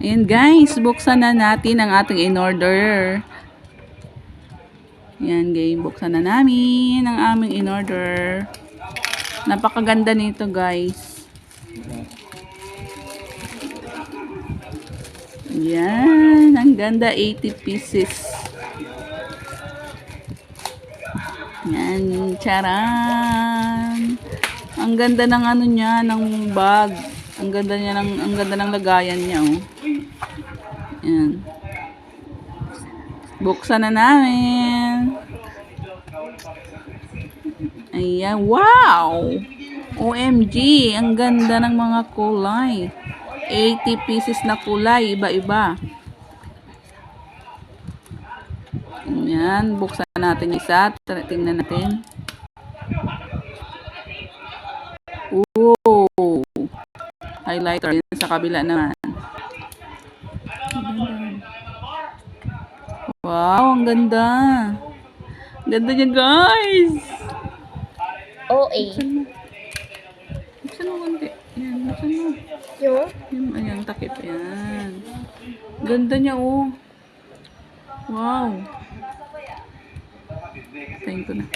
Ayan guys, buksan na natin ang ating in-order. Ayan guys, buksan na namin ang aming in-order. Napakaganda nito guys. Ayan, ang ganda, 80 pieces. Ayan, charan. Ang ganda ng ano niya, ng bag. Ang ganda ng lagayan niya, oh. Ayan. Buksan na namin. Ayan, wow! OMG, ang ganda ng mga kulay. 80 pieces na kulay, iba-iba. Ayan, buksan natin isa. Tingnan natin. Ooh! Highlighter sa kabila naman. Wow, ang ganda. Ganda niya, guys. OA. Buksan mo konti. Ayan, buksan mo. Ayan, takip. Ayan. Ganda niya, oh. Wow. Tayin ko na.